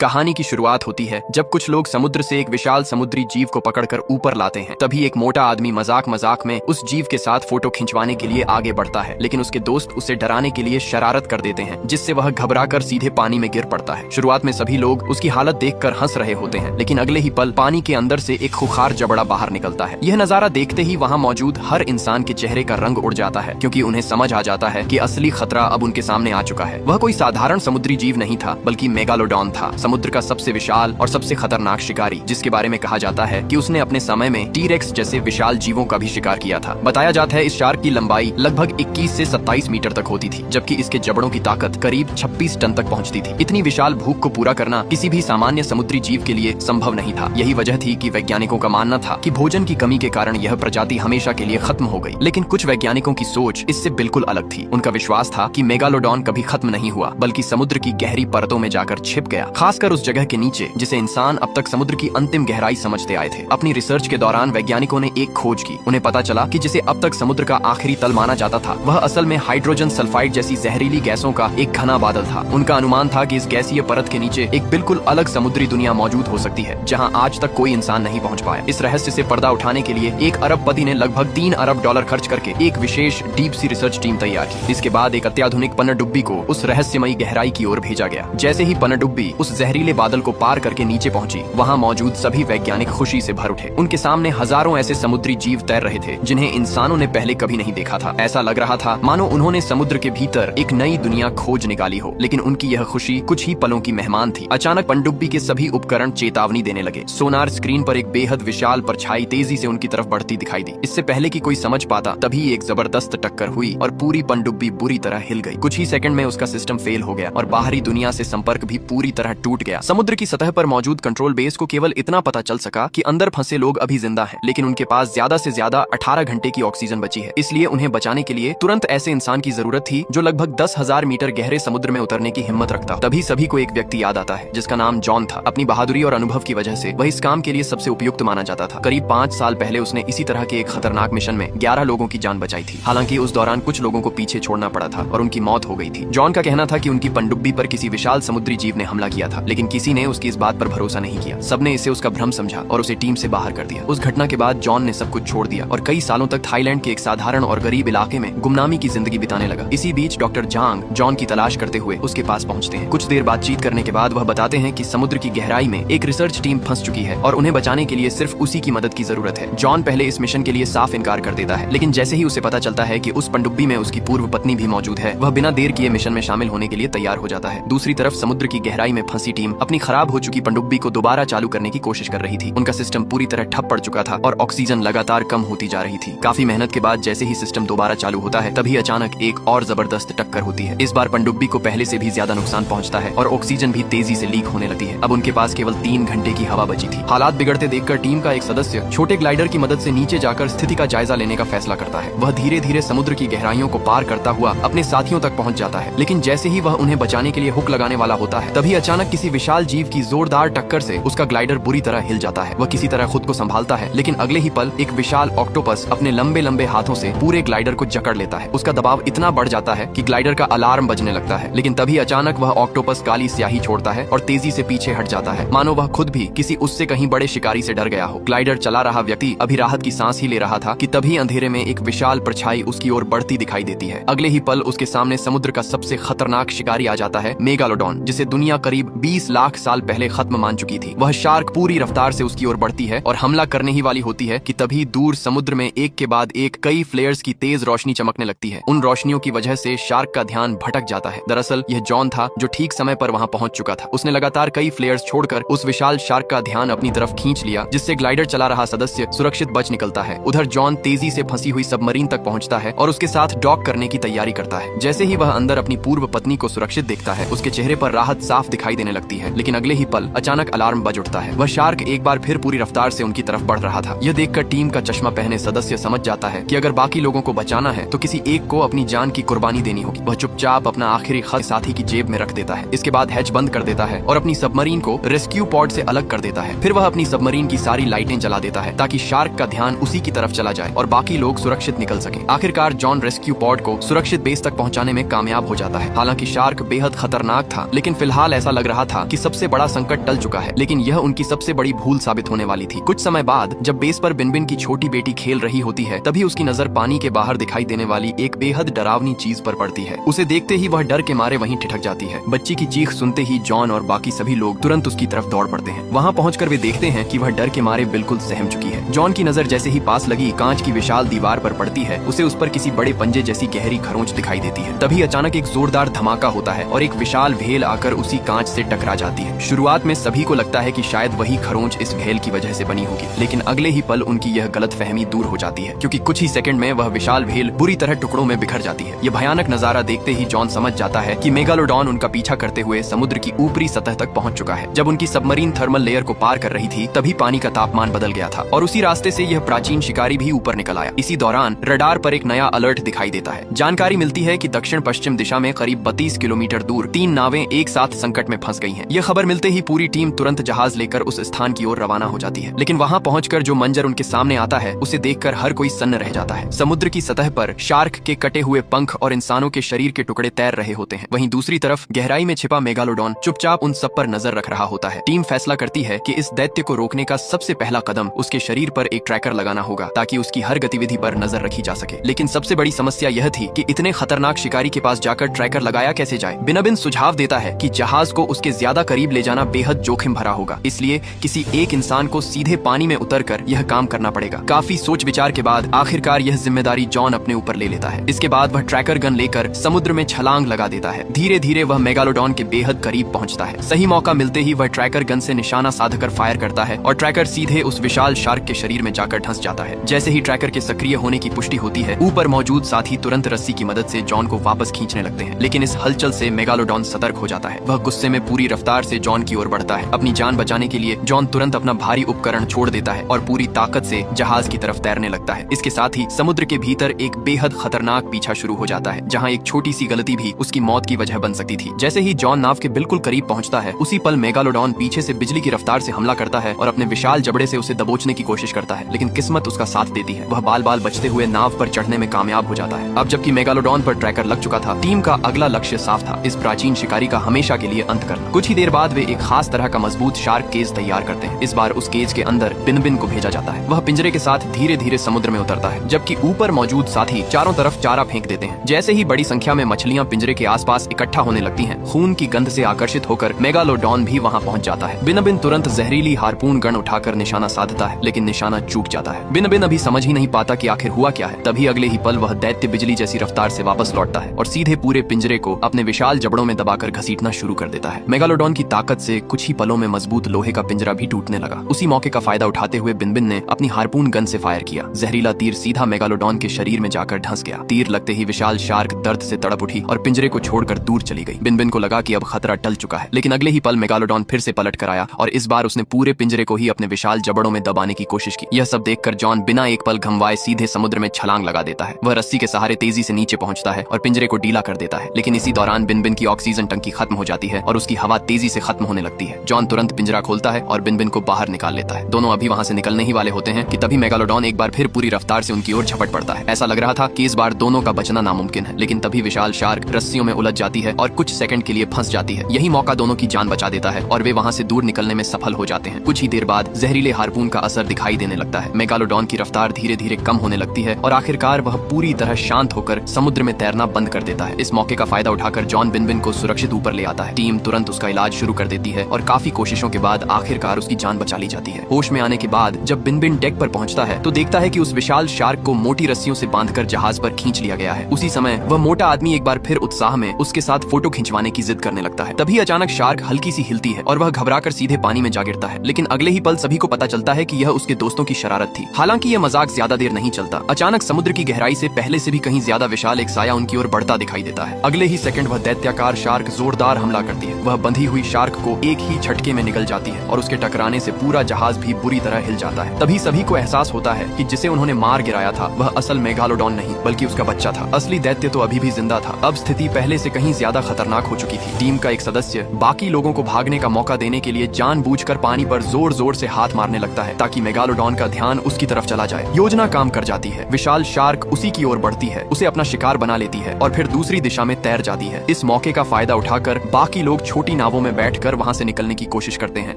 कहानी की शुरुआत होती है जब कुछ लोग समुद्र से एक विशाल समुद्री जीव को पकड़कर ऊपर लाते हैं। तभी एक मोटा आदमी मजाक मजाक में उस जीव के साथ फोटो खिंचवाने के लिए आगे बढ़ता है, लेकिन उसके दोस्त उसे डराने के लिए शरारत कर देते हैं, जिससे वह घबराकर सीधे पानी में गिर पड़ता है। शुरुआत में सभी लोग उसकी हालत देखकर हंस रहे होते हैं, लेकिन अगले ही पल पानी के अंदर से एक खुखार जबड़ा बाहर निकलता है। यह नजारा देखते ही वहाँ मौजूद हर इंसान के चेहरे का रंग उड़ जाता है, क्योंकि उन्हें समझ आ जाता है कि असली खतरा अब उनके सामने आ चुका है। वह कोई साधारण समुद्री जीव नहीं था, बल्कि मेगालोडॉन था, समुद्र का सबसे विशाल और सबसे खतरनाक शिकारी, जिसके बारे में कहा जाता है कि उसने अपने समय में टी-रेक्स जैसे विशाल जीवों का भी शिकार किया था। बताया जाता है इस शार्क की लंबाई लगभग 21 से 27 मीटर तक होती थी, जबकि इसके जबड़ों की ताकत करीब 26 टन तक पहुंचती थी। इतनी विशाल भूख को पूरा करना किसी भी सामान्य समुद्री जीव के लिए संभव नहीं था। यही वजह थी कि वैज्ञानिकों का मानना था कि भोजन की कमी के कारण यह प्रजाति हमेशा के लिए खत्म हो गई। लेकिन कुछ वैज्ञानिकों की सोच इससे बिल्कुल अलग थी। उनका विश्वास था कि मेगालोडॉन कभी खत्म नहीं हुआ, बल्कि समुद्र की गहरी परतों में जाकर छिप गया, खासकर उस जगह के नीचे जिसे इंसान अब तक समुद्र की अंतिम गहराई समझते आए थे। अपनी रिसर्च के दौरान वैज्ञानिकों ने एक खोज की। उन्हें पता चला कि जिसे अब तक समुद्र का आखिरी तल माना जाता था, वह असल में हाइड्रोजन सल्फाइड जैसी जहरीली गैसों का एक घना बादल था। उनका अनुमान था कि इस गैसीय परत के नीचे एक बिल्कुल अलग समुद्री दुनिया मौजूद हो सकती है, जहाँ आज तक कोई इंसान नहीं पहुँच पाया। इस रहस्य से पर्दा उठाने के लिए एक अरबपति ने लगभग $3 अरब खर्च करके एक विशेष डीप सी रिसर्च टीम तैयार की। इसके बाद एक अत्याधुनिक पनडुब्बी को उस रहस्यमयी गहराई की ओर भेजा गया। जैसे ही पनडुब्बी उस जहरीले बादल को पार करके नीचे पहुंची, वहां मौजूद सभी वैज्ञानिक खुशी से भर उठे। उनके सामने हजारों ऐसे समुद्री जीव तैर रहे थे जिन्हें इंसानों ने पहले कभी नहीं देखा था। ऐसा लग रहा था मानो उन्होंने समुद्र के भीतर एक नई दुनिया खोज निकाली हो। लेकिन उनकी यह खुशी कुछ ही पलों की मेहमान थी। अचानक पनडुब्बी के सभी उपकरण चेतावनी देने लगे। सोनार स्क्रीन पर एक बेहद विशाल परछाई तेजी से उनकी तरफ बढ़ती दिखाई दी। इससे पहले कि कोई समझ पाता, तभी एक जबरदस्त टक्कर हुई और पूरी पनडुब्बी बुरी तरह हिल गई। कुछ ही सेकंड में उसका सिस्टम फेल हो गया और बाहरी दुनिया से संपर्क भी पूरी तरह टूट गया। समुद्र की सतह पर मौजूद कंट्रोल बेस को केवल इतना पता चल सका कि अंदर फंसे लोग अभी जिंदा हैं, लेकिन उनके पास ज्यादा से ज्यादा 18 घंटे की ऑक्सीजन बची है। इसलिए उन्हें बचाने के लिए तुरंत ऐसे इंसान की जरूरत थी जो लगभग 10,000 मीटर गहरे समुद्र में उतरने की हिम्मत रखता। तभी सभी को एक व्यक्ति याद आता है, जिसका नाम जॉन था। अपनी बहादुरी और अनुभव की वजह से वह इस काम के लिए सबसे उपयुक्त माना जाता था। करीब 5 साल पहले उसने इसी तरह के एक खतरनाक मिशन में 11 लोगों की जान बचाई थी। हालांकि उस दौरान कुछ लोगों को पीछे छोड़ना पड़ा था और उनकी मौत हो गई थी। जॉन का कहना था कि उनकी पनडुब्बी पर किसी विशाल समुद्री जीव ने हमला किया था, लेकिन किसी ने उसकी इस बात पर भरोसा नहीं किया। सबने इसे उसका भ्रम समझा और उसे टीम से बाहर कर दिया। उस घटना के बाद जॉन ने सब कुछ छोड़ दिया और कई सालों तक थाईलैंड के एक साधारण और गरीब इलाके में गुमनामी की जिंदगी बिताने लगा। इसी बीच डॉक्टर जांग जॉन की तलाश करते हुए उसके पास पहुंचते हैं। कुछ देर बातचीत करने के बाद वह बताते हैं कि समुद्र की गहराई में एक रिसर्च टीम फंस चुकी है और उन्हें बचाने के लिए सिर्फ उसी की मदद की जरूरत है। जॉन पहले इस मिशन के लिए साफ इनकार कर देता है, लेकिन जैसे ही उसे पता चलता है कि उस पनडुब्बी में उसकी पूर्व पत्नी भी मौजूद है, वह बिना देर किए मिशन में शामिल होने के लिए तैयार हो जाता है। दूसरी तरफ समुद्र की गहराई में फंसी टीम अपनी खराब हो चुकी पनडुब्बी को दोबारा चालू करने की कोशिश कर रही थी। उनका सिस्टम पूरी तरह ठप पड़ चुका था और ऑक्सीजन लगातार कम होती जा रही थी। काफी मेहनत के बाद जैसे ही सिस्टम दोबारा चालू होता है, तभी अचानक एक और जबरदस्त टक्कर होती है। इस बार पनडुब्बी को पहले से भी ज्यादा नुकसान पहुंचता है और ऑक्सीजन भी तेजी से लीक होने लगती है। अब उनके पास केवल 3 घंटे की हवा बची थी। हालात बिगड़ते देखकर टीम का एक सदस्य छोटे ग्लाइडर की मदद से नीचे जाकर स्थिति का जायजा लेने का फैसला करता है। वह धीरे धीरे समुद्र की गहराइयों को पार करता हुआ अपने साथियों तक पहुंच जाता है, लेकिन जैसे ही वह उन्हें बचाने के लिए हुक लगाने वाला होता है, तभी अचानक किसी विशाल जीव की जोरदार टक्कर से उसका ग्लाइडर बुरी तरह हिल जाता है। वह किसी तरह खुद को संभालता है, लेकिन अगले ही पल एक विशाल ऑक्टोपस अपने लंबे लंबे हाथों से पूरे ग्लाइडर को जकड़ लेता है। उसका दबाव इतना बढ़ जाता है कि ग्लाइडर का अलार्म बजने लगता है, लेकिन तभी अचानक वह ऑक्टोपस काली स्याही छोड़ता है और तेजी से पीछे हट जाता है, मानो वह खुद भी किसी उससे कहीं बड़े शिकारी से डर गया हो। ग्लाइडर चला रहा व्यक्ति अभी राहत की सांस ही ले रहा था कि तभी अंधेरे में एक विशाल परछाई उसकी ओर बढ़ती दिखाई देती है। अगले ही पल उसके सामने समुद्र का सबसे खतरनाक शिकारी आ जाता है, मेगालोडॉन, जिसे दुनिया करीब 20 लाख साल पहले खत्म मान चुकी थी। वह शार्क पूरी रफ्तार से उसकी ओर बढ़ती है और हमला करने ही वाली होती है कि तभी दूर समुद्र में एक के बाद एक कई फ्लेयर्स की तेज रोशनी चमकने लगती है। उन रोशनियों की वजह से शार्क का ध्यान भटक जाता है। दरअसल यह जॉन था जो ठीक समय पर वहां पहुंच चुका था। उसने लगातार कई फ्लेयर्स छोड़कर उस विशाल शार्क का ध्यान अपनी तरफ खींच लिया, जिससे ग्लाइडर चला रहा सदस्य सुरक्षित बच निकलता है। उधर जॉन तेजी से फंसी हुई सबमरीन तक पहुंचता है और उसके साथ डॉक करने की तैयारी करता है। जैसे ही वह अंदर अपनी पूर्व पत्नी को सुरक्षित देखता है, उसके चेहरे पर राहत साफ दिखाई देने लगती है, लेकिन अगले ही पल अचानक अलार्म बज उठता है। वह शार्क एक बार फिर पूरी रफ्तार से उनकी तरफ बढ़ रहा था। यह देखकर टीम का चश्मा पहने सदस्य समझ जाता है कि अगर बाकी लोगों को बचाना है तो किसी एक को अपनी जान की कुर्बानी देनी होगी। वह चुपचाप अपना आखिरी खत साथी की जेब में रख देता है। इसके बाद हैच बंद कर देता है और अपनी सबमरीन को रेस्क्यू पॉड से अलग कर देता है। फिर वह अपनी सबमरीन की सारी लाइटें जला देता है ताकि शार्क का ध्यान उसी की तरफ चला जाए और बाकी लोग सुरक्षित निकल सके। आखिरकार जॉन रेस्क्यू पॉड को सुरक्षित बेस तक पहुंचाने में कामयाब हो जाता है। हालांकि शार्क बेहद खतरनाक था, लेकिन फिलहाल ऐसा लग रहा था कि सबसे बड़ा संकट टल चुका है, लेकिन यह उनकी सबसे बड़ी भूल साबित होने वाली थी। कुछ समय बाद जब बेस पर बिनबिन की छोटी बेटी खेल रही होती है, तभी उसकी नजर पानी के बाहर दिखाई देने वाली एक बेहद डरावनी चीज पर पड़ती है। उसे देखते ही वह डर के मारे वहीं ठिठक जाती है। बच्ची की चीख सुनते ही जॉन और बाकी सभी लोग तुरंत उसकी तरफ दौड़ पड़ते हैं। वहाँ पहुंचकर वे देखते हैं कि वह डर के मारे बिल्कुल सहम चुकी है। जॉन की नजर जैसे ही पास लगी कांच की विशाल दीवार पर पड़ती है, उसे उस पर किसी बड़े पंजे जैसी गहरी खरोंच दिखाई देती है। तभी अचानक एक जोरदार धमाका होता है और एक विशाल भेल आकर उसी कांच से टकरा जाती है। शुरुआत में सभी को लगता है कि शायद वही खरोंच इस भेल की वजह से बनी होगी, लेकिन अगले ही पल उनकी यह गलतफहमी दूर हो जाती है, क्योंकि कुछ ही सेकंड में वह विशाल भेल बुरी तरह टुकड़ों में बिखर जाती है। यह भयानक नजारा देखते ही जॉन समझ जाता है कि मेगालोडॉन उनका पीछा करते हुए समुद्र की ऊपरी सतह तक पहुंच चुका है। जब उनकी सबमरीन थर्मल लेयर को पार कर रही थी, तभी पानी का तापमान बदल गया था और उसी रास्ते से यह प्राचीन शिकारी भी ऊपर निकल आया। इसी दौरान रडार पर एक नया अलर्ट दिखाई देता है। जानकारी मिलती है कि दक्षिण पश्चिम दिशा में करीब 32 किलोमीटर दूर 3 नावें एक साथ संकट में फंस गई हैं। यह खबर मिलते ही पूरी टीम तुरंत जहाज लेकर उस स्थान की ओर रवाना हो जाती है, लेकिन वहां पहुंचकर जो मंजर उनके सामने आता है उसे देखकर हर कोई सन्न रह जाता है। समुद्र की सतह पर शार्क के कटे हुए पंख और इंसानों के शरीर के टुकड़े तैर रहे होते हैं। वहीं दूसरी तरफ गहराई में छिपा मेगालोडॉन चुपचाप उन सब पर नजर रख रहा होता है। टीम फैसला करती है कि इस दैत्य को रोकने का सबसे पहला कदम उसके शरीर पर एक ट्रैकर लगाना होगा, ताकि उसकी हर गतिविधि पर नजर रखी जा सके। लेकिन सबसे बड़ी समस्या यह थी कि इतने खतरनाक शिकारी के पास जाकर ट्रैकर लगाया कैसे जाए। बिनबिन सुझाव देता है कि जहाज को उसके ज्यादा करीब ले जाना बेहद जोखिम भरा होगा, इसलिए किसी एक इंसान को सीधे पानी में उतरकर यह काम करना पड़ेगा। काफी सोच विचार के बाद आखिरकार यह जिम्मेदारी जॉन अपने ऊपर ले लेता है। इसके बाद वह ट्रैकर गन लेकर समुद्र में छलांग लगा देता है। धीरे धीरे वह मेगालोडॉन के बेहद करीब पहुंचता है। सही मौका मिलते ही वह ट्रैकर गन से निशाना साधकर फायर करता है और ट्रैकर सीधे उस विशाल शार्क के शरीर में जाकर धंस जाता है। जैसे ही ट्रैकर के सक्रिय होने की पुष्टि होती है, ऊपर मौजूद साथी तुरंत रस्सी की मदद से जॉन को वापस खींचने लगते हैं, लेकिन इस हलचल से मेगालोडॉन सतर्क हो जाता है। वह गुस्से में पूरी रफ्तार से जॉन की ओर बढ़ता है। अपनी जान बचाने के लिए जॉन तुरंत अपना भारी उपकरण छोड़ देता है और पूरी ताकत से जहाज की तरफ तैरने लगता है। इसके साथ ही समुद्र के भीतर एक बेहद खतरनाक पीछा शुरू हो जाता है, जहाँ एक छोटी सी गलती भी उसकी मौत की वजह बन सकती थी। जैसे ही जॉन नाव के बिल्कुल करीब पहुंचता है, उसी पल मेगालोडॉन पीछे से बिजली की रफ्तार से हमला करता है और अपने विशाल जबड़े से उसे दबोचने की कोशिश करता है, लेकिन किस्मत उसका साथ देती है। वह बाल बाल बचते हुए नाव पर चढ़ने में कामयाब हो जाता है। अब जबकि मेगालोडॉन पर ट्रैकर लग चुका था, टीम का अगला लक्ष्य साफ था, इस प्राचीन शिकारी का हमेशा के लिए अंत करना। कुछ ही देर बाद वे एक खास तरह का मजबूत शार्क केज तैयार करते हैं। इस बार उस केज के अंदर बिनबिन को भेजा जाता है। वह पिंजरे के साथ धीरे धीरे समुद्र में उतरता है, जबकि ऊपर मौजूद साथी चारों तरफ चारा फेंक देते हैं। जैसे ही बड़ी संख्या में मछलियां पिंजरे के आसपास इकट्ठा होने लगती हैं, खून की गंध से आकर्षित होकर मेगालोडॉन भी वहां पहुंच जाता है। बिनबिन तुरंत जहरीली हार्पून गन उठाकर निशाना साधता है, लेकिन निशाना चूक जाता है। बिनबिन अभी समझ ही नहीं पाता कि आखिर हुआ क्या है। तभी अगले ही पल वह दैत्य बिजली जैसी रफ्तार से वापस लौटता है और सीधे पूरे पिंजरे को अपने विशाल जबड़ों में दबाकर घसीटना शुरू कर देता है। मेगालोडॉन की ताकत से कुछ ही पलों में मजबूत लोहे का पिंजरा भी टूटने लगा। उसी मौके का फायदा उठाते हुए बिनबिन ने अपनी हार्पून गन से फायर किया। जहरीला तीर सीधा मेगालोडॉन के शरीर में जाकर धंस गया। तीर लगते ही विशाल शार्क दर्द से तड़प उठी और पिंजरे को छोड़कर दूर चली गई। बिनबिन को लगा कि अब खतरा टल चुका है, लेकिन अगले ही पल मेगालोडॉन फिर से पलट कर आया और इस बार उसने पूरे पिंजरे को ही अपने विशाल जबड़ों में दबाने की कोशिश की। यह सब देखकर जॉन बिना एक पल घमवाए सीधे समुद्र में छलांग लगा देता है। वह रस्सी के सहारे तेजी से नीचे पहुंचता है और पिंजरे को ढीला कर देता है, लेकिन इसी दौरान बिनबिन की ऑक्सीजन टंकी खत्म हो जाती है और उसकी हवा तेजी से खत्म होने लगती है। जॉन तुरंत पिंजरा खोलता है और बिनबिन को बाहर निकाल लेता है। दोनों अभी वहां से निकलने ही वाले होते हैं कि तभी मेगालोडॉन एक बार फिर पूरी रफ्तार से उनकी ओर झपट पड़ता है। ऐसा लग रहा था कि इस बार दोनों का बचना नामुमकिन है, लेकिन तभी विशाल शार्क रस्सियों में उलझ जाती है और कुछ सेकंड के लिए फंस जाती है। यही मौका दोनों की जान बचा देता है और वे वहां से दूर निकलने में सफल हो जाते हैं। कुछ ही देर बाद जहरीले हार्पून का असर दिखाई देने लगता है। मेगालोडॉन की रफ्तार धीरे धीरे कम होने लगती है और आखिरकार वह पूरी तरह शांत होकर समुद्र में तैरना बंद कर देता है। इस मौके का फायदा उठाकर जॉन बिनबिन को सुरक्षित ऊपर ले आता है। टीम तुरंत उसका इलाज शुरू कर देती है और काफी कोशिशों के बाद आखिरकार उसकी जान बचा ली जाती है। होश में आने के बाद जब बिनबिन डेक पर पहुंचता है तो देखता है कि उस विशाल शार्क को मोटी रस्सियों से बांधकर जहाज पर खींच लिया गया है। उसी समय वह मोटा आदमी एक बार फिर उत्साह में उसके साथ फोटो खिंचवाने की जिद करने लगता है। तभी अचानक शार्क हल्की सी हिलती है और वह घबराकर सीधे पानी में जा गिरता है, लेकिन अगले ही पल सभी को पता चलता है कि यह उसके दोस्तों की शरारत थी। हालांकि यह मजाक ज्यादा देर नहीं चलता। अचानक समुद्र की गहराई से पहले से भी कहीं ज्यादा विशाल एक साया उनकी ओर बढ़ता दिखाई देता है। अगले ही सेकंड वह दैत्याकार शार्क जोरदार हमला करती है। वह बंधी हुई शार्क को एक ही झटके में निगल जाती है और उसके टकराने से पूरा जहाज भी बुरी तरह हिल जाता है। तभी सभी को एहसास होता है कि जिसे उन्होंने मार गिराया था वह असल मेगालोडॉन नहीं बल्कि उसका बच्चा था। असली दैत्य तो अभी भी जिंदा था। अब स्थिति पहले से कहीं ज्यादा खतरनाक हो चुकी थी। टीम का एक सदस्य बाकी लोगों को भागने का मौका देने के लिए जानबूझकर पानी पर जोर जोर से हाथ मारने लगता है ताकि मेगालोडॉन का ध्यान उसकी तरफ चला जाए। योजना काम कर जाती है। विशाल शार्क उसी की ओर बढ़ती है, उसे अपना शिकार बना लेती है और फिर दूसरी दिशा में तैर जाती है। इस मौके का फायदा उठाकर बाकी लोग छोटी नावों में बैठकर वहां से निकलने की कोशिश करते हैं,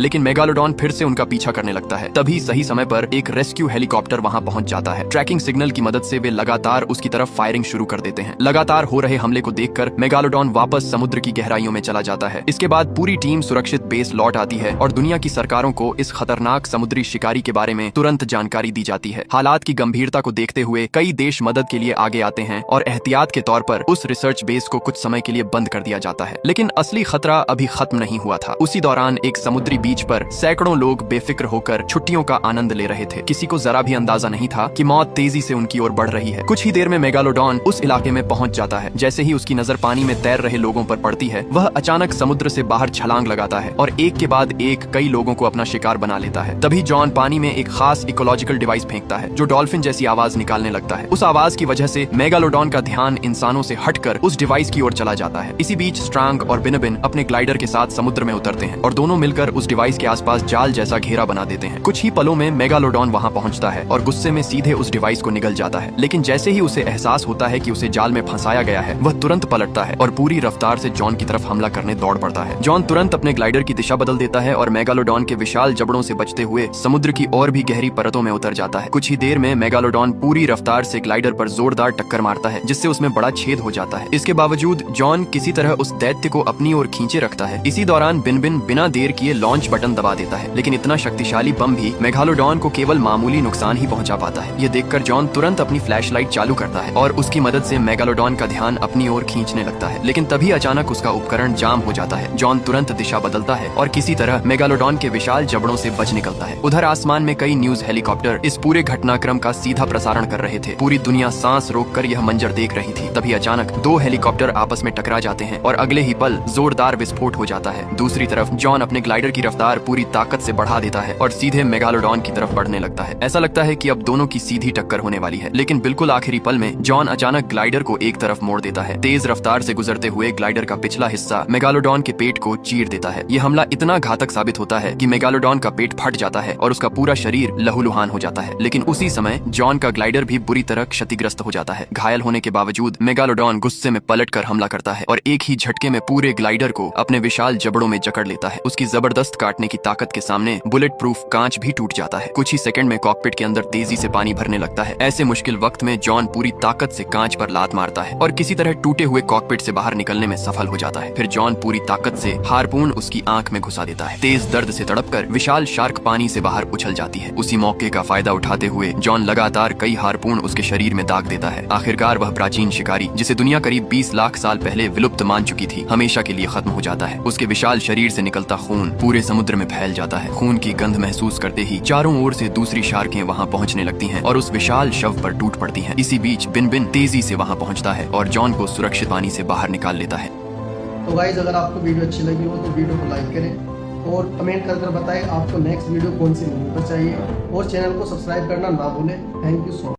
लेकिन मेगालोडॉन फिर से उनका पीछा करने लगता है। तभी सही समय पर एक रेस्क्यू हेलीकॉप्टर वहां पहुंच जाता है। ट्रैकिंग सिग्नल की मदद से वे लगातार उसकी तरफ फायरिंग शुरू कर देते हैं। लगातार हो रहे हमले को देखकर मेगालोडॉन वापस समुद्र की गहराइयों में चला जाता है। इसके बाद पूरी टीम सुरक्षित बेस लौट आती है और दुनिया की सरकारों को इस खतरनाक समुद्री शिकारी के बारे में तुरंत जानकारी दी जाती है। हालात की गंभीरता को देखते हुए कई देश मदद के लिए आगे आते हैं और एहतियात के तौर पर उस रिसर्च बेस को कुछ समय के लिए बंद कर दिया जाता है। लेकिन असली खतरा अभी खत्म नहीं हुआ था। उसी दौरान एक समुद्री बीच पर सैकड़ों लोग बेफिक्र होकर छुट्टियों का आनंद ले रहे थे। किसी को जरा भी अंदाजा नहीं था कि मौत तेजी से उनकी ओर बढ़ रही है। कुछ ही देर में मेगालोडॉन उस इलाके में पहुंच जाता है। जैसे ही उसकी नजर पानी में तैर रहे लोगों पर पड़ती है, वह अचानक समुद्र से बाहर छलांग लगाता है और एक के बाद एक कई लोगों को अपना शिकार बना लेता है। तभी जॉन पानी में एक खास इकोलॉजिकल डिवाइस फेंकता है जो डॉल्फिन जैसी आवाज निकालने लगता है। उस आवाज की वजह से मेगालोडॉन का ध्यान इंसानों से हटकर उस डिवाइस की ओर चला जाता है। इसी बीच स्ट्रांग और बिनबिन अपने ग्लाइडर के साथ समुद्र में उतरते हैं और दोनों मिलकर उस डिवाइस के आसपास जाल जैसा घेरा बना देते हैं। कुछ ही पलों में मेगालोडॉन वहां पहुंचता है और गुस्से में सीधे उस डिवाइस को निगल जाता है। लेकिन जैसे ही उसे एहसास होता है कि उसे जाल में फंसाया गया है, वह तुरंत पलटता है और पूरी रफ्तार से जॉन की तरफ हमला करने दौड़ पड़ता है। जॉन तुरंत अपने ग्लाइडर की दिशा बदल देता है और मेगालोडॉन के विशाल जबड़ों से बचते हुए समुद्र की और भी गहरी परतों में उतर जाता है। कुछ ही देर में मेगालोडॉन पूरी रफ्तार से ग्लाइडर पर जोरदार टक्कर मारता है, जिससे उसमें बड़ा छेद हो जाता है। इसके बावजूद जॉन किसी तरह उस दैत्य को अपनी ओर खींचे रखता है। इसी दौरान बिनबिन बिना देर किए लॉन्च बटन दबा देता है, लेकिन इतना शक्तिशाली बम भी मेगालोडॉन को केवल मामूली नुकसान ही पहुंचा पाता है। यह देखकर जॉन तुरंत अपनी फ्लैशलाइट चालू करता है और उसकी मदद से मेगालोडॉन का ध्यान अपनी ओर खींचने लगता है। लेकिन तभी अचानक उसका उपकरण जाम हो जाता है। जॉन तुरंत दिशा बदलता है और किसी तरह मेगालोडॉन के विशाल जबड़ों से बच निकलता है। उधर आसमान में कई न्यूज हेलीकॉप्टर इस पूरे घटनाक्रम का सीधा प्रसारण कर रहे थे। पूरी दुनिया सांस रोककर यह मंजर देख रही थी। तभी अचानक दो हेलीकॉप्टर आपस में टकरा जाते हैं और अगले ही पल जोरदार विस्फोट हो जाता है। दूसरी तरफ जॉन अपने ग्लाइडर की रफ्तार पूरी ताकत से बढ़ा देता है और सीधे मेगालोडॉन की तरफ बढ़ने लगता है। ऐसा लगता है कि अब दोनों की सीधी टक्कर होने वाली है, लेकिन बिल्कुल आखिरी पल में जॉन अचानक ग्लाइडर को एक तरफ मोड़ देता है। तेज रफ्तार से गुजरते हुए ग्लाइडर का पिछला हिस्सा मेगालोडॉन के पेट को चीर देता है। यह हमला इतना घातक साबित होता है कि मेगालोडॉन का पेट फट जाता है और उसका पूरा शरीर लहूलुहान हो जाता है। लेकिन उसी समय जॉन का ग्लाइडर भी बुरी तरह क्षतिग्रस्त हो जाता है। घायल होने के बावजूद मेगालोडॉन गुस्से में पलटकर हमला करता है और एक ही झटके में पूरे ग्लाइडर को अपने विशाल जबड़ों में जकड़ लेता है। उसकी जबरदस्त काटने की ताकत के सामने बुलेट प्रूफ कांच भी टूट जाता है। कुछ ही सेकंड में कॉकपिट के अंदर तेजी से पानी भरने लगता है। ऐसे मुश्किल वक्त में जॉन पूरी ताकत से कांच पर लात मारता है और किसी तरह टूटे हुए कॉकपिट से बाहर निकलने में सफल हो जाता है। फिर जॉन पूरी ताकत से हारपून उसकी आंख में घुसा देता है। तेज दर्द से तड़पकर विशाल शार्क पानी से बाहर उछल जाती है। उसी मौके का फायदा उठाते हुए जॉन लगातार कई हारपून उसके शरीर में दाग देता है। आखिरकार वह प्राचीन शिकारी, जिसे दुनिया करीब 20 लाख साल पहले विलुप्त मान चुकी थी, हमेशा के लिए खत्म हो जाता है। उसके विशाल शरीर से निकलता खून पूरे समुद्र में फैल जाता है। खून की गंध महसूस करते ही चारों ओर से दूसरी शार्कें वहां पहुंचने लगती हैं और उस विशाल शव पर टूट पड़ती हैं। इसी बीच बिनबिन तेजी से वहां पहुंचता है और जॉन को सुरक्षित पानी से बाहर निकाल लेता है। तो गाइस, अगर आपको वीडियो अच्छी लगी हो तो वीडियो को लाइक करें और कमेंट कर बताएं आपको नेक्स्ट वीडियो कौन सी मूवी पर चाहिए और चैनल को सब्सक्राइब करना ना भूलें। Thank you so much.